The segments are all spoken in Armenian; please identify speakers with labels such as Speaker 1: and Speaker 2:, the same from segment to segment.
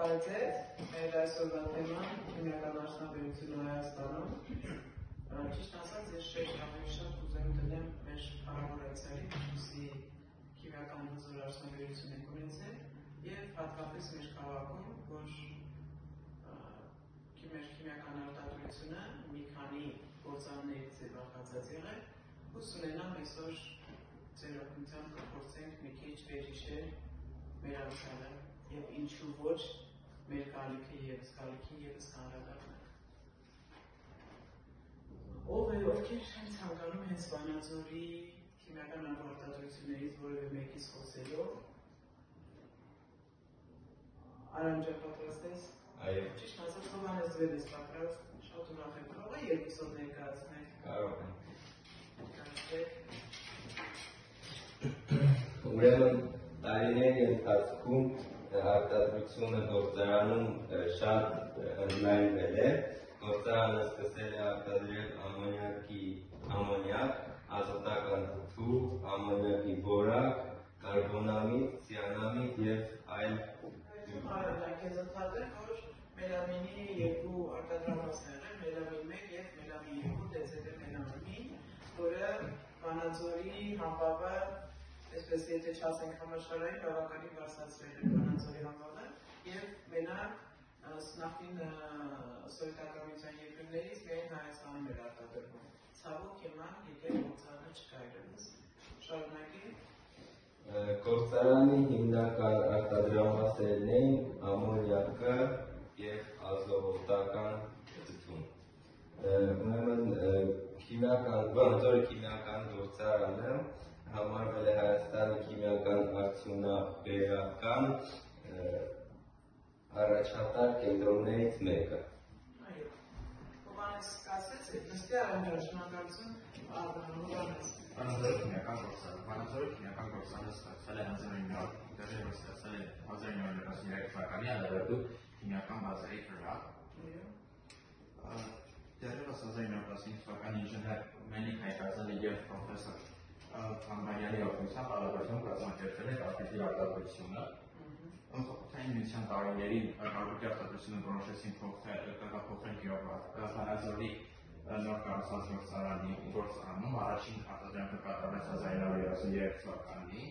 Speaker 1: Բարեձեզ, մեր այսօրվա թեման քիմիական արդյունաբերությունը Հայաստանում։ Ճիշտ ասած, ես շատ կուզեմ դնեմ մեր փառավորացիալին, որպեսզի քիմիական հզոր արդյունաբերություն եք ունեցել եւ հատկապես մեր քաղաքում, որ մեր քիմիական արտադրությունը մի քանի գործոններից է բաղկացած եղել, հույս ունենամ այսօր ձեր օգնությամբ կփորձենք մի քիչ վերհիշել մեր անցյալը եւ ինչու ոչ մեր գալիքին ևս կանրադառնալ։ Ով է ովքեր են ցանկանում հենց Վանաձորի քիմիական արտադրություններից որևէ մեկից խոսելով։ Արանջա պատրաստ ես։
Speaker 2: Այո։
Speaker 1: Ճիշտ ասած, Հովհաննես ձեր ես պատրաստ, շատ ուրախ եմ, կարող է երկուսով ներկայացնել։
Speaker 2: Կարող եմ։
Speaker 1: Կարծեք։
Speaker 2: Ուրեմն տարիների ընթացքում արտադրությունը գործարանում շատ ընդլայնվել է։ Գործարանը սկսել է արտադրել ամոնիակ, ազոտական թթու, ամոնիակի բորակ, կարբոնամիդ, ցիանամիդ եւ այլ։
Speaker 1: Քեզ ընդհատեմ, որ մելամինի երկու արտադրամասներ են, մելամին 1 եւ մելամին 2 դեցեդրմելամին, որը Վանաձորի համբավը, այսպես եթե չասենք համաշխարհային, բավականին բարձրացրել է Վանաձորի համբավը եւ մենակ նախին սովետական երկրներից միայն Հայաստանում էր արտադրվում։ Ցավոք հիմա եկել գործարանը չկա այլևս։ Շարունակի։
Speaker 2: Գործարանի հիմնական արտադրամասերն են ամոնիակը եւ ազոտական թթուն։ Ուրեմն Վանաձորի քիմիական գործարանը համարվել է Հայաստանի քիմիական արդյունաբերական առաջատար կենտրոններից մեկը։
Speaker 1: Այո։ Հովհաննես ասեց, նստի Արանջան, շնորհակալություն, Հովհաննես։
Speaker 3: Վանաձորի քիմիական գործարանը ստեղծվել է 1993 թվականի Ալավերդու քիմիական բազայի վրա։ Դեռևս 1915 թվականի ինժեներ Մելիք Հայկազյանը եւ պրոֆեսոր Համբարյանի օգնությամբ Ալավերդում կազմակերպել է կարպետի արտադրությունը։ Խորհրդային միության տարիներին կարպետի արտադրությունը որոշեցին տեղափոխել Վանաձորի նոր կառուցված գործարանում առաջին արտադրանքը կատարվեց 1933 թվականին։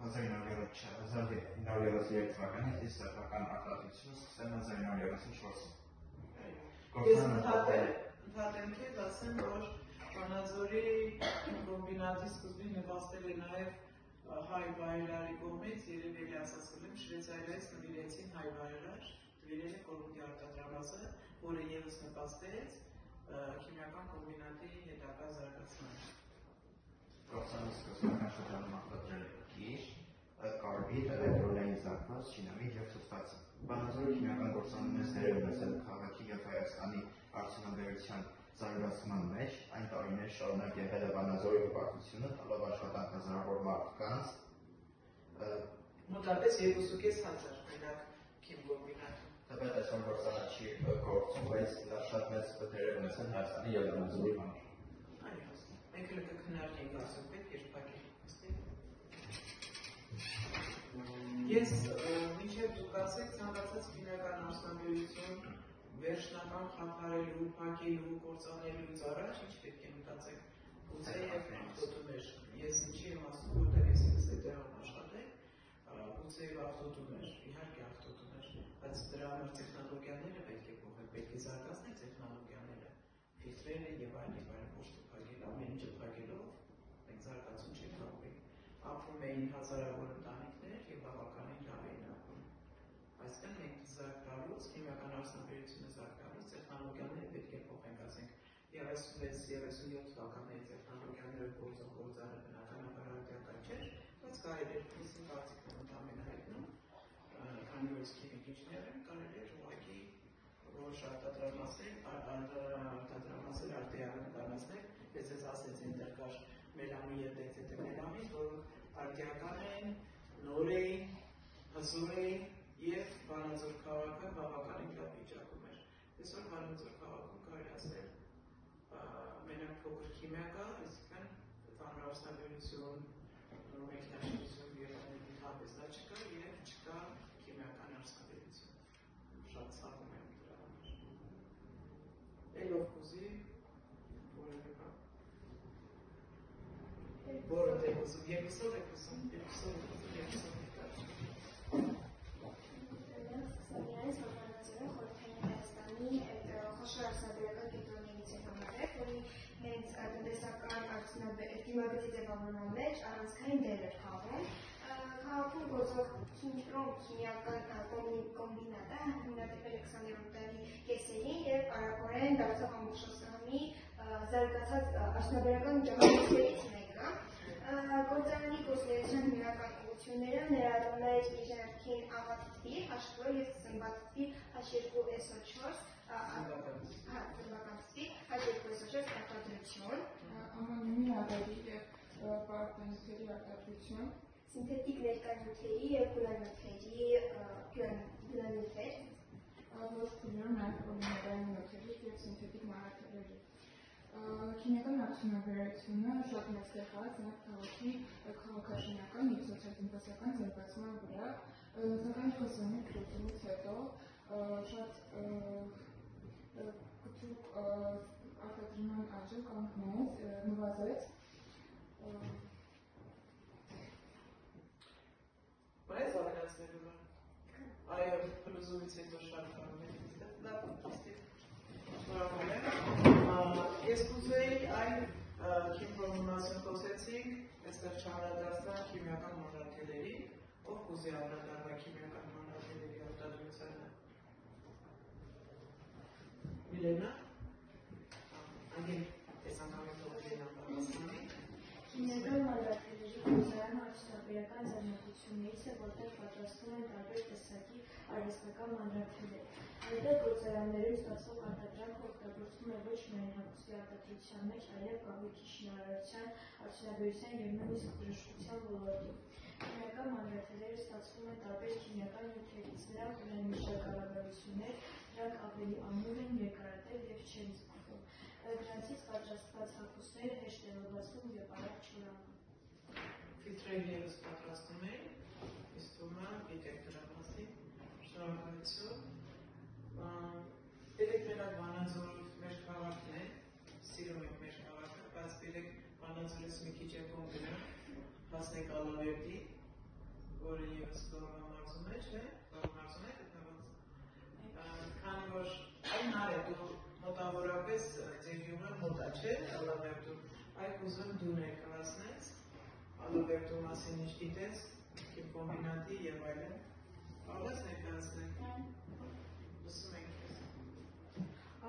Speaker 3: 1933 թվականին իսկ սեփական արտադրությունը սկսել 1934
Speaker 1: Ես ընդհատեմ քեզ, ասեմ, որ Վանաձորի կոմբինատի սկզբին նպաստել է նաև հայ վայրերի կողմից, երևելի ասացել եմ, Շվեյցարիայից նվիրեցին հայ վայրեր, նվիրել է Կոլումբիա արտադրամասը, որը ևս նպաստեց քիմիական կոմբինատի հետագա զարգացմանը։
Speaker 3: Գործարանը սկզբնական շրջանում արտադրել է կիր, կարբիդ, էլեկտրոնային զանգված, շինամիդ և թթվածը։ Վանաձորի քիմիական գործարանը մեծ դեր է ունեցել քաղաքի և Հայաստանի արդյունաբերության զարգացման մեջ, այն տարիներ շարունակ եղել է Վանաձորի հպարտությունը, տալով աշխատանք հազարավոր մարդկանց։
Speaker 1: Մոտապես 2,500 մենակ քիմկոմբինատում։
Speaker 3: Թեպետ այսօր գործարանը չի գործում, բայց դա շատ մեծ դեր է ունեցել Հայաստանի և Վանաձորի համար։
Speaker 1: Այո, մենք կքննարկենք ասում պետք երկպակի։ Ես մինչև դուք ասեք ցանկացած քիմիական արդյունաբերություն վերջնական խափարելու, փակելու, կործանելուց առաջ ինչ պետք է մտածեք, գուցե եւ ավտոտուներ։ Ես ինչի եմ ասում, որտեղ ես ինքս այդտեղ աշխատել, գուցե եւ ավտոտուներ, իհարկե ավտոտուներ, բայց դրա համար տեխնոլոգիաները պետք է փոխել, պետք է զարգացնել տեխնոլոգիաները, ֆիլտրերը եւ այլն, ոչ թե փակել, ամեն ինչը փակելով մենք զարգացում չենք ապրել։ Ապրում էին հազարավոր ընտանիքներ եւ բավականին լավ էին ապրում։ Այսինքն մենք զարգ գալուց, քիմիական արդյունաբերությունը զարգ գալուց տեխնոլոգիաները պետք է փոխենք, ասենք 36-37 թվականների տեխնոլոգիաները գործարանը բնականաբար արդյունավետ չէր, բայց կարելի էր իմ կարծիքն ընդամենը հայտնում, քանի որ ես քիմիկ ինժեներ եմ, կարելի էր ուղղակի որոշ արտադրամասեր արտադրամասներ ես ես ասեցի այնտեղ կար մելամին եւ դեցեդրմելամին, որոնք արդյական են, նոր էին, հզոր էին եւ Վանաձոր քաղաքը բավականին լավ վիճակում էր։ Այսօր Վանաձոր քաղաքում կարելի ասել մենակ փոքր քիմիա կա, այսինքն ծանրարարություն, մեքենաշինություն եւ հապեսա չկա եւ չկա քիմիական ուզում, երկուսով եք ուզում, երկուսով եք ուզում, երկուսով եք կար։
Speaker 4: Սկսանյանից որպանացել է խորհրդային Հայաստանի խոշոր արդյունաբերական կենտրոններից է համարել, որի հենց տնտեսական դիմագծի ձևավորման մեջ առանցքային դեր էր խաղում։ Քաղաքում գործող Քիմպրոմ քիմիական կոմբինատը հիմնադրվել է 20-րդ դարի կեսերին և արագորեն դարձավ ամբողջասահմանի զարգացած արդյունաբերական միջավայրից մեկը։ Գործարանի գործունեության հիմնական ուղղությունները ներառում էր իր ներքին աղաթթվի, H2 և սմբաթթվի H2SO4 արտադրություն,
Speaker 5: ամոնիումի աղերի և պարարտանյութերի արտադրություն,
Speaker 4: սինթետիկ ներկանյութերի և գունանյութեր,
Speaker 5: որոշ փուլերում նաև պոլիմերային նյութերի և սինթետիկ մանրաթելերի։ Քիմիական արդյունաբերությունը շատ մեծ տեղ ունի նաև քաղաքի քաղաքաշինական և սոցիալ-տնտեսական զարգացման վրա, սակայն խոսանի փլուզումից հետո շատ կտրուկ արտադրման աճը կանգնեց, նվազեց։
Speaker 1: Բայց ավելացնելու է։ Այո, փլուզումից հետո շատ կարող է լավ շնորհակալ եմ։ Ես կուզեի այլ Քիմպրոմի մասին խոսեցինք, այստեղ չանդրադառնալ քիմիական մանրաթելերի, ով կուզի անդրադառնալ քիմիական մանրաթելերի արտադրությանը։ Միլենա, անգին այս անգամի թողնելան պատասխանի։
Speaker 4: Քիմիական մանրաթելերի գործարանը արդյունաբերական ձեռնարկություններից է, որտեղ պատրաստվում են տարբեր տեսակի արհեստական մանրաթելեր։ Այնտեղ գործարաններում ստացվող արտադրանքը օգտագործվում է ոչ միայն հագուստի արտադրության մեջ, այլև կահույքի շինարարության, արդյունաբերության և նույնիսկ բժշկության ոլորտում։ Քիմիական մանրաթելերը ստացվում են տարբեր քիմիական նյութերից, նրանք ունեն մի շարք առավելություններ, դրանք ավելի ամուր են, երկարատև և չեն զգում։ Դրանցից պատրաստված հագուստները հեշտ են լվացվում և արագ չորանում։
Speaker 1: Ֆիլտրեր ևս պատրաստում են, իսկ թվում է գիտեք դրա մասին, շնորհակալություն։ Երեք մենակ Վանաձորով մեր քաղաքն է, սիրում ենք մեր քաղաքը, բայց երեք Վանաձորից մի քիչ եկում գնանք, հասնենք Ալավերդի, որը ևս Գորգա մարզում է, չէ՞, Գորգա մարզում է գտնված։ Քանի որ այն արե դու մոտավորապես ձեր գյուղը մոտ է, չէ՞, Ալավերդում, այդ ուզում դու ներկայացնես Ալավերդու մասին ինչ գիտես, կոմբինատի և այլն, կարող ես ներկայացնել։ Լսում ենք ես։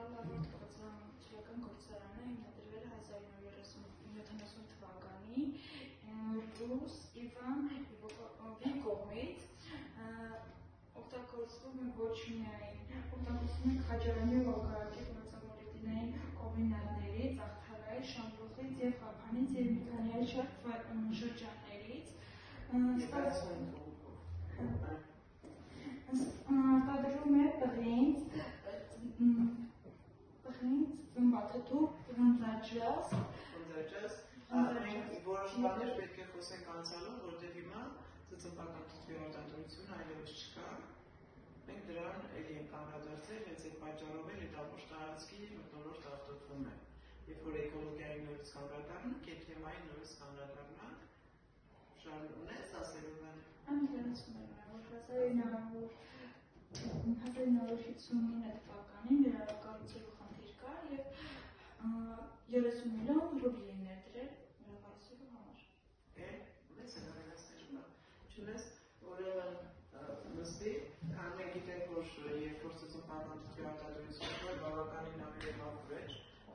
Speaker 5: Ալավերդ քիմիական գործարանը հիմնադրվել է 1970 թվականին ռուս Իվան Իվովի կողմից, օգտագործվում է ոչ միայն քաջարանի ու ոգարակի բնածամոլեկուլային կոմբինատներից, աղթարայից, շամփուխից և խափանից և մի քանի այլ շրջաններից։ Արտադրում է պղինձ, ծմբաթթու, բրնձաջաս,
Speaker 1: մենք որոշ բաներ պետք է խոսենք անցյալում, որտեղ հիմա ծծմբական թթվի արտադրությունը այլևս չկա։ Մենք դրան էլի ենք անդրադարձել, հենց այդ պատճառով էլ այդ ամբողջ տարածքի մթնոլորտը արտադրվում է։ Երբ որ էկոլոգիայի նորից կանդրադառնանք, այդ թեմային նորից կանդրադառնանք, ունես ասելու բան։
Speaker 5: Այնպես 1959 թվականին վերակառուցելու խնդիր կար և 30 միլիոն ռուբլի են ներդրել վերակառուցելու համար։
Speaker 1: Մեծ է հավելացնելու բան։ Չունես, ուրեմն նստի, մենք գիտենք, որ երբ որ ծծմբական թթվի արտադրությունը բավականին ավելի հապուր էր,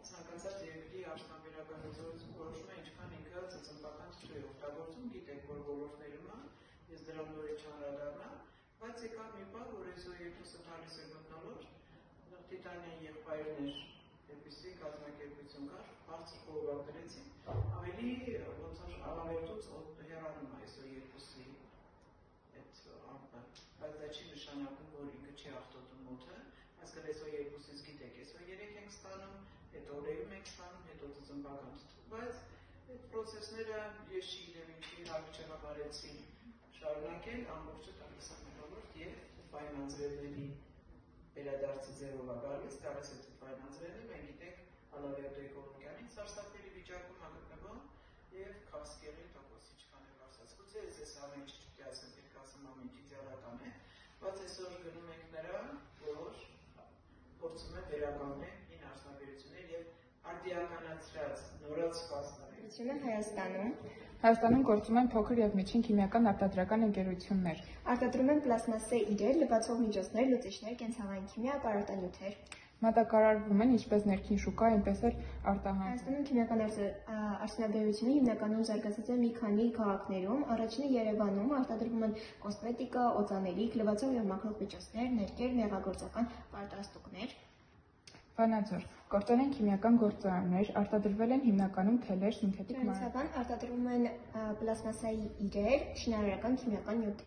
Speaker 1: ցանկացած երկրի արդյունաբերական գործողություն որոշում է ինչքան ինքը ծծմբական թթվի է օգտագործում, գիտենք, որ ոլորտներում է, ես դրան նորից չանդրադառնամ, բայց եկավ մի բան, որ ISO 200 տալիս էր մթնոլորտ, Տիտանիայի եղբայրներ այդպիսի կազմակերպություն կար, բարձր խորհուրդ դրեցին, ավելի ոնց որ Ալավերդուց հեռանում է ISO 200-ի այդ ամպը, բայց դա չի նշանակում, որ ինքը չի աղտոտում օդը, այսինքն ISO 200-ից գիտեք, ISO 3 ենք ստանում, հետո օրերում ենք ստանում, հետո ծծմբական թթու, բայց այդ պրոցեսները ես չգիտեմ ինչի հագճեղաբարեցին շարունակել, ամբողջը տալիս է մթնոլորտ և ֆայնանսվերների վերադարձի ձևով է գալիս, գալիս է ֆայնանսվերը, մենք գիտենք Ալավերդու էկոլոգիային սարսափելի վիճակում է գտնվում և քաղցկեղի տոկոսի գուցե ես ամեն ինչ չպետք է ասեմ, պետք է ասեմ ամեն ինչ իդեալական է, բայց այսօր գնում ենք նրան, որ փորձում է վերականգնել հին արդյունաբերություններ եւ արդիականացրած նորացված
Speaker 4: Հայաստանում
Speaker 5: Հայաստանում գործում են փոքր եւ միջին քիմիական արտադրական ընկերություններ։
Speaker 4: արտադրում են պլաստմասե իրեր, լվացող միջոցներ, լուծիչներ, կենցաղային քիմիա, ապարատանյութեր։
Speaker 5: Մատակարարվում են ինչպես ներքին շուկա, այնպես էլ արտահանվում։
Speaker 4: Հայաստանում քիմիական արդյունաբերությունը հիմնականում զարգացած է մի քանի քաղաքներում, առաջինը Երևանում, արտադրվում են կոսմետիկա, օծանելիք, լվացող եւ մաքրող միջոցներ, ներկեր, մեղագործական պարտաստուկներ։
Speaker 5: Վանաձոր գործել են քիմիական գործարաններ, արտադրվել են հիմնականում թելեր, սինթետիկ
Speaker 4: Ֆրանսիական արտադրվում են պլաստմասայի իրեր, շինարարական քիմիական նյութեր։